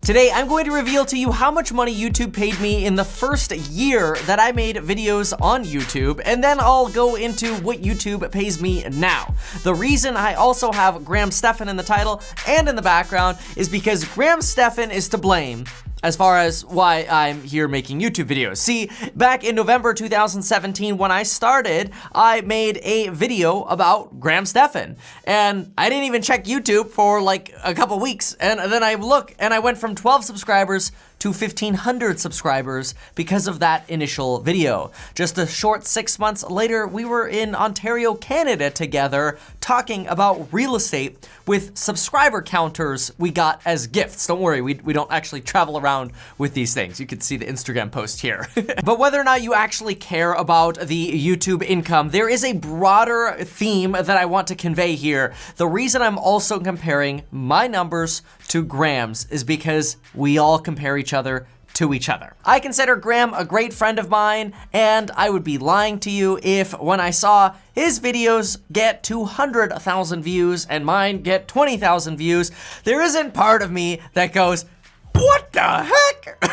Today, I'm going to reveal to you how much money YouTube paid me in the first year that I made videos on YouTube, and then I'll go into what YouTube pays me now. The reason I also have Graham Stephan in the title and in the background is because Graham Stephan is to blame as far as why I'm here making YouTube videos. See, back in November 2017 when I started, I made a video about Graham Stephan, and I didn't even check YouTube for like a couple weeks, and then I look and I went from 12 subscribers to 1,500 subscribers because of that initial video. Just a short 6 months later, we were in Ontario, Canada together talking about real estate with subscriber counters we got as gifts. Don't worry, we don't actually travel around with these things. You can see the Instagram post here. But whether or not you actually care about the YouTube income, there is a broader theme that I want to convey here. The reason I'm also comparing my numbers to Graham's is because we all compare each other to each other. I consider Graham a great friend of mine, and I would be lying to you if when I saw his videos get 200,000 views and mine get 20,000 views, there isn't part of me that goes, what the heck?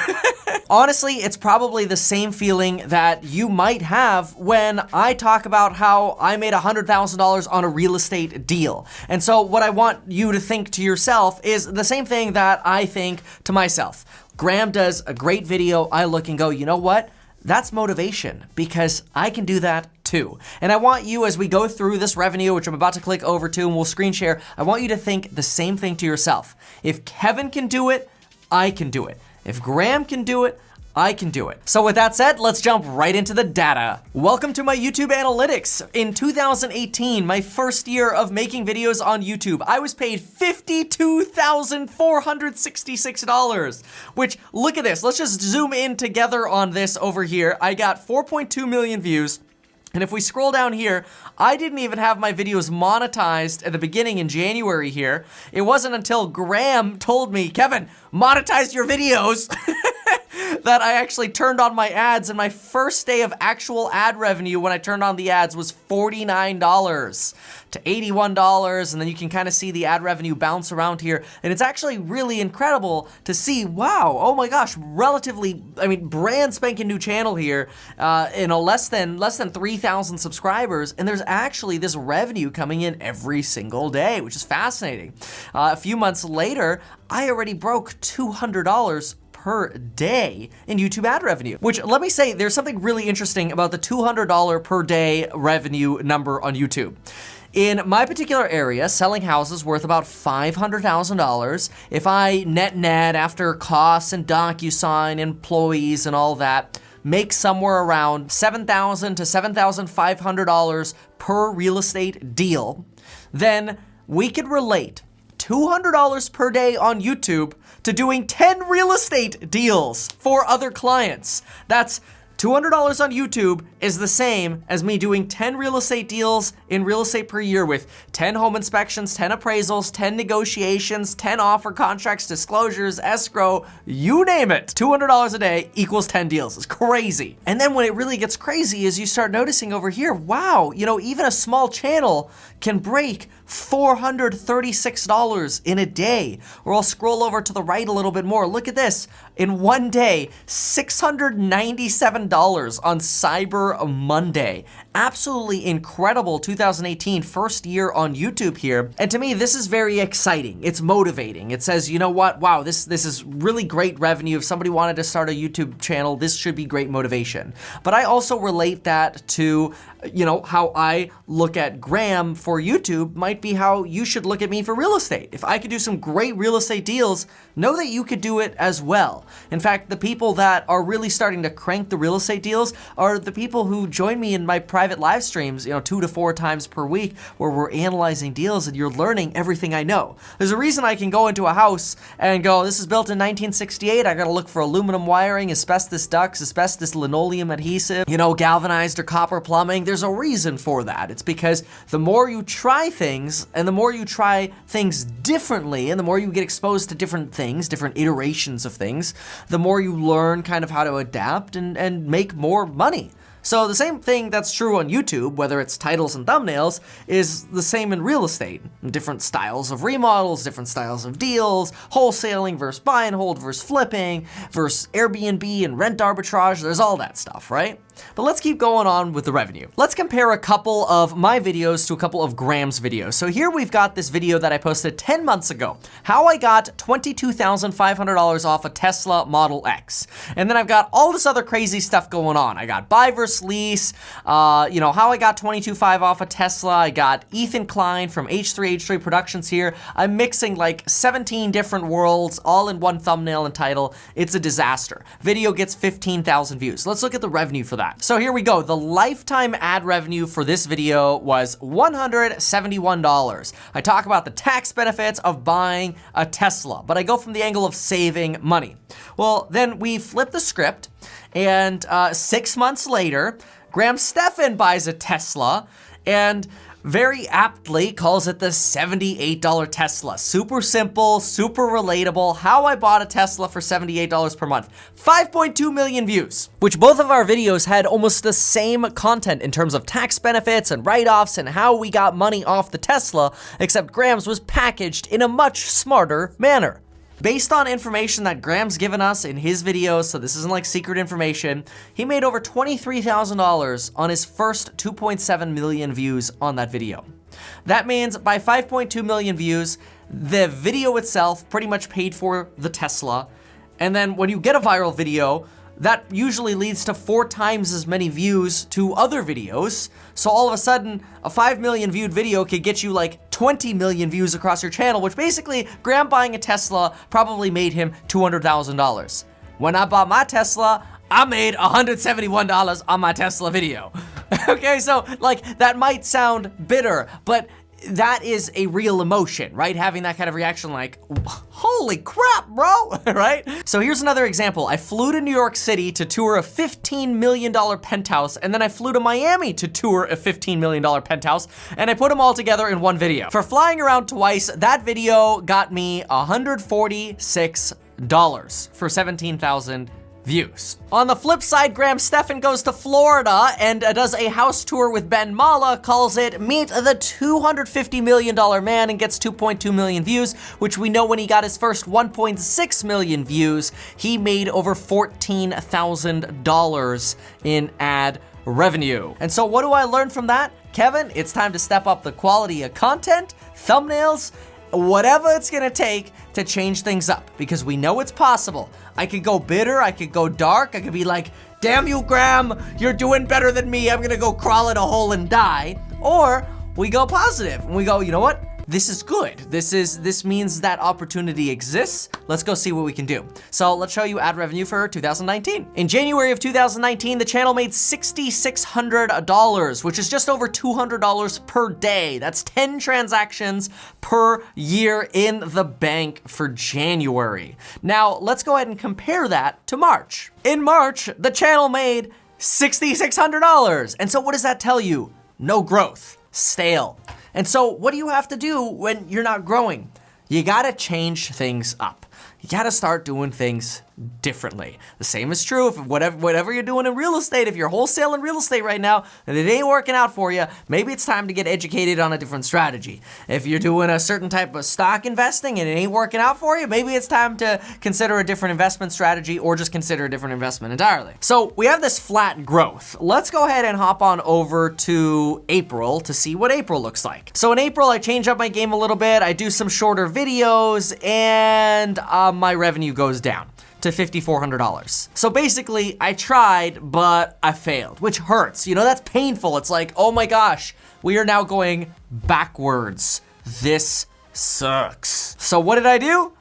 Honestly, it's probably the same feeling that you might have when I talk about how I made $100,000 on a real estate deal. And so what I want you to think to yourself is the same thing that I think to myself. Graham does a great video. I look and go, you know what? That's motivation, because I can do that too. And I want you, as we go through this revenue, which I'm about to click over to and we'll screen share, I want you to think the same thing to yourself. If Kevin can do it, I can do it. If Graham can do it, I can do it. So with that said, let's jump right into the data. Welcome to my YouTube analytics. In 2018, my first year of making videos on YouTube, I was paid $52,466, which, look at this. Let's just zoom in together on this over here. I got 4.2 million views. And if we scroll down here, I didn't even have my videos monetized at the beginning in January here. It wasn't until Graham told me, Kevin, monetize your videos, that I actually turned on my ads, and my first day of actual ad revenue when I turned on the ads was $49 to $81, and then you can kind of see the ad revenue bounce around here, and it's actually really incredible to see, wow, oh my gosh, relatively, I mean, brand spanking new channel here, in a less than 3,000 subscribers, and there's actually this revenue coming in every single day, which is fascinating. A few months later, I already broke $200 per day in YouTube ad revenue, which, let me say, there's something really interesting about the $200 per day revenue number on YouTube. In my particular area, selling houses worth about $500,000. If I net after costs and DocuSign, employees and all that, make somewhere around $7,000 to $7,500 per real estate deal, then we could relate $200 per day on YouTube to doing 10 real estate deals for other clients. That's $200 on YouTube is the same as me doing 10 real estate deals in real estate per year with 10 home inspections, 10 appraisals, 10 negotiations, 10 offer contracts, disclosures, escrow, you name it. $200 a day equals 10 deals. It's crazy. And then when it really gets crazy is you start noticing over here, wow, you know, even a small channel can break $436 in a day. Or I'll scroll over to the right a little bit more. Look at this. In one day, $697 on Cyber Monday. Absolutely incredible 2018 first year on YouTube here. And to me, this is very exciting. It's motivating. It says, you know what? Wow, this is really great revenue. If somebody wanted to start a YouTube channel, this should be great motivation. But I also relate that to, you know, how I look at Graham for YouTube might be how you should look at me for real estate. If I could do some great real estate deals, know that you could do it as well. In fact, the people that are really starting to crank the real estate deals are the people who join me in my private live streams, you know, 2 to 4 times per week, where we're analyzing deals and you're learning everything I know. There's a reason I can go into a house and go, this is built in 1968. I gotta look for aluminum wiring, asbestos ducts, asbestos linoleum adhesive, you know, galvanized or copper plumbing. There's a reason for that. It's because the more you try things and the more you try things differently and the more you get exposed to different things, different iterations of things, the more you learn kind of how to adapt and make more money. So the same thing that's true on YouTube, whether it's titles and thumbnails, is the same in real estate. Different styles of remodels, different styles of deals, wholesaling versus buy and hold versus flipping, versus Airbnb and rent arbitrage, there's all that stuff, right? But let's keep going on with the revenue. Let's compare a couple of my videos to a couple of Graham's videos. So here we've got this video that I posted 10 months ago, how I got $22,500 off a Tesla Model X. And then I've got all this other crazy stuff going on. I got buy versus lease, you know, how I got $22,500 off a Tesla. I got Ethan Klein from H3 Productions here. I'm mixing like 17 different worlds all in one thumbnail and title. It's a disaster. Video gets 15,000 views. Let's look at the revenue for that. So here we go. The lifetime ad revenue for this video was $171. I talk about the tax benefits of buying a Tesla, but I go from the angle of saving money. Well, then we flip the script, and 6 months later, Stephan buys a Tesla and very aptly calls it the $78 Tesla. Super simple, super relatable. How I bought a Tesla for $78 per month. 5.2 million views, which both of our videos had almost the same content in terms of tax benefits and write-offs and how we got money off the Tesla, except Graham's was packaged in a much smarter manner. Based on information that Graham's given us in his videos, so this isn't like secret information, he made over $23,000 on his first 2.7 million views on that video. That means by 5.2 million views, the video itself pretty much paid for the Tesla. And then when you get a viral video, that usually leads to 4 times as many views to other videos. So all of a sudden, a 5 million viewed video could get you like 20 million views across your channel, which basically, Graham buying a Tesla probably made him $200,000. When I bought my Tesla, I made $171 on my Tesla video. Okay, so like that might sound bitter, but that is a real emotion, right? Having that kind of reaction like, holy crap, bro, right? So here's another example. I flew to New York City to tour a $15 million penthouse, and then I flew to Miami to tour a $15 million penthouse, and I put them all together in one video. For flying around twice, that video got me $146 for 17,000 views. On the flip side, Stephan goes to Florida and does a house tour with Ben Mala, calls it Meet the $250 million Man, and gets 2.2 million views, which we know when he got his first 1.6 million views, he made over $14,000 in ad revenue. And so what do I learn from that? Kevin, it's time to step up the quality of content, thumbnails, whatever it's gonna take to change things up, because we know it's possible. I could go bitter, I could go dark, I could be like, damn you, Graham, you're doing better than me, I'm gonna go crawl in a hole and die. Or we go positive and we go, you know what? This is good. This means that opportunity exists. Let's go see what we can do. So let's show you ad revenue for 2019. In January of 2019, the channel made $6,600, which is just over $200 per day. That's 10 transactions per year in the bank for January. Now, let's go ahead and compare that to March. In March, the channel made $6,600. And so what does that tell you? No growth, stale. And so what do you have to do when you're not growing? You gotta change things up. You gotta start doing things differently. The same is true if whatever you're doing in real estate. If you're wholesaling real estate right now and it ain't working out for you, maybe it's time to get educated on a different strategy. If you're doing a certain type of stock investing and it ain't working out for you, maybe it's time to consider a different investment strategy or just consider a different investment entirely. So we have this flat growth. Let's go ahead and hop on over to April to see what April looks like. So in April, I change up my game a little bit. I do some shorter videos and my revenue goes down to $5,400. So basically, I tried, but I failed, which hurts. You know, that's painful. It's like, oh my gosh, we are now going backwards. This sucks. So what did I do?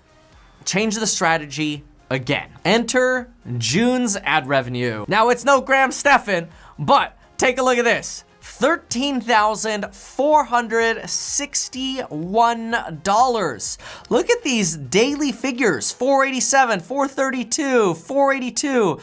Change the strategy again. Enter June's ad revenue. Now, it's no Stephan, but take a look at this. $13,461. Look at these daily figures, 487, 432, 482.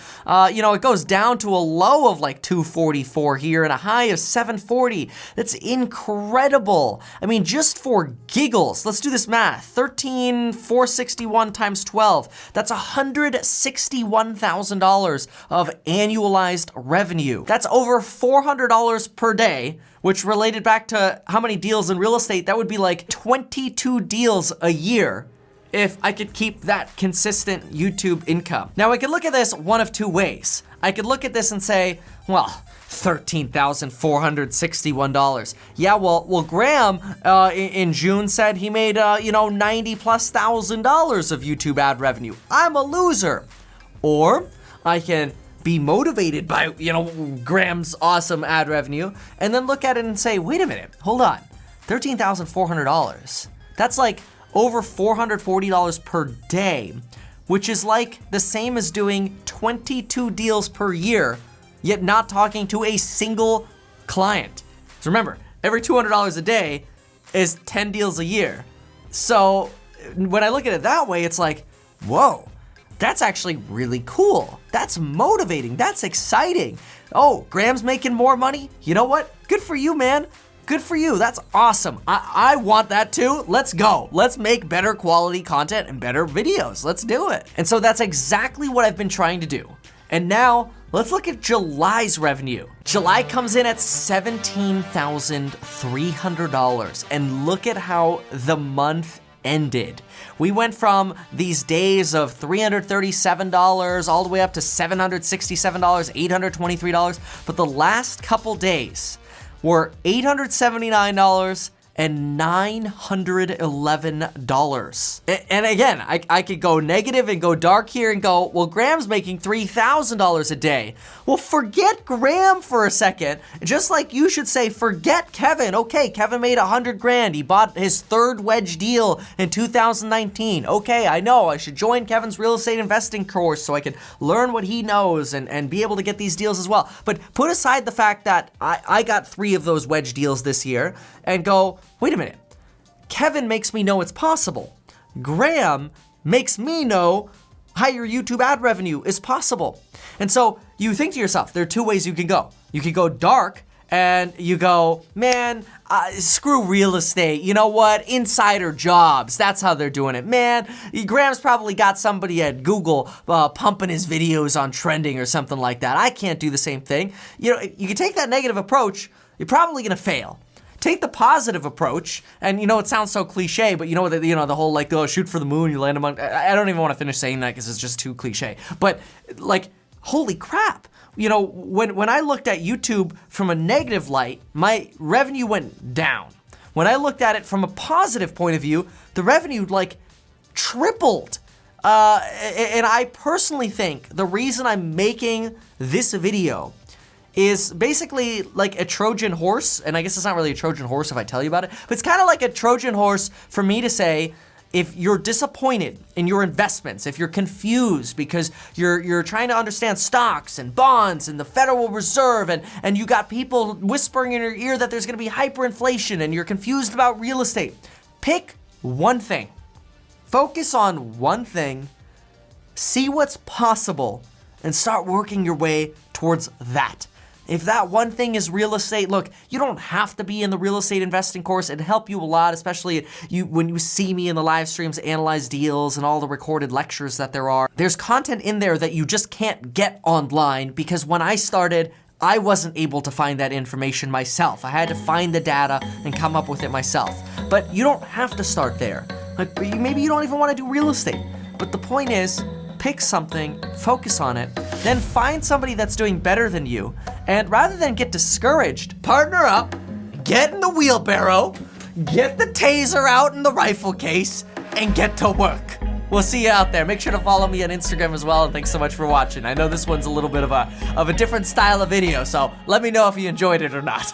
It goes down to a low of like 244 here and a high of 740. That's incredible. I mean, just for giggles, let's do this math. 13,461 times 12. That's $161,000 of annualized revenue. That's over $400 per day, which related back to how many deals in real estate, that would be like 22 deals a year if I could keep that consistent YouTube income. Now, I could look at this one of two ways. I could look at this and say, well, $13,461. Yeah, well, Graham in June said he made $90,000+ of YouTube ad revenue. I'm a loser. Or I can be motivated by Graham's awesome ad revenue, and then look at it and say, wait a minute, hold on, $13,400. That's like over $440 per day, which is like the same as doing 22 deals per year, yet not talking to a single client. So remember, every $200 a day is 10 deals a year. So when I look at it that way, it's like, whoa, that's actually really cool. That's motivating. That's exciting. Oh, Graham's making more money? You know what? Good for you, man. Good for you. That's awesome. I want that too. Let's go. Let's make better quality content and better videos. Let's do it. And so that's exactly what I've been trying to do. And now let's look at July's revenue. July comes in at $17,300. And look at how the month ended. We went from these days of $337 all the way up to $767, $823, but the last couple days were $879 and $911. And again, I could go negative and go dark here and go, well, Graham's making $3,000 a day. Well, forget Graham for a second. Just like you should say, forget Kevin. Okay, Kevin made $100,000. He bought his third wedge deal in 2019. Okay, I know I should join Kevin's real estate investing course so I can learn what he knows and be able to get these deals as well. But put aside the fact that I got 3 of those wedge deals this year and go, wait a minute, Kevin makes me know it's possible. Graham makes me know higher YouTube ad revenue is possible. And so you think to yourself, there are 2 ways you can go. You could go dark and you go, man, screw real estate. You know what? Insider jobs. That's how they're doing it. Man, Graham's probably got somebody at Google pumping his videos on trending or something like that. I can't do the same thing. You can take that negative approach. You're probably going to fail. Take the positive approach, and it sounds so cliche, but the whole like, oh, shoot for the moon, you land among. I don't even want to finish saying that because it's just too cliche. But like, holy crap! When I looked at YouTube from a negative light, my revenue went down. When I looked at it from a positive point of view, the revenue like tripled. And I personally think the reason I'm making this video is basically like a Trojan horse, and I guess it's not really a Trojan horse if I tell you about it, but it's kind of like a Trojan horse for me to say, if you're disappointed in your investments, if you're confused because you're trying to understand stocks and bonds and the Federal Reserve, and you got people whispering in your ear that there's gonna be hyperinflation and you're confused about real estate, pick one thing. Focus on one thing, see what's possible, and start working your way towards that. If that one thing is real estate, look, you don't have to be in the real estate investing course. It'd help you a lot, especially when you see me in the live streams analyze deals and all the recorded lectures that there are. There's content in there that you just can't get online because when I started, I wasn't able to find that information myself. I had to find the data and come up with it myself. But you don't have to start there. Like, maybe you don't even want to do real estate. But the point is, pick something, focus on it, then find somebody that's doing better than you, and rather than get discouraged, partner up, get in the wheelbarrow, get the taser out in the rifle case, and get to work. We'll see you out there. Make sure to follow me on Instagram as well, and thanks so much for watching. I know this one's a little bit of a different style of video, so let me know if you enjoyed it or not.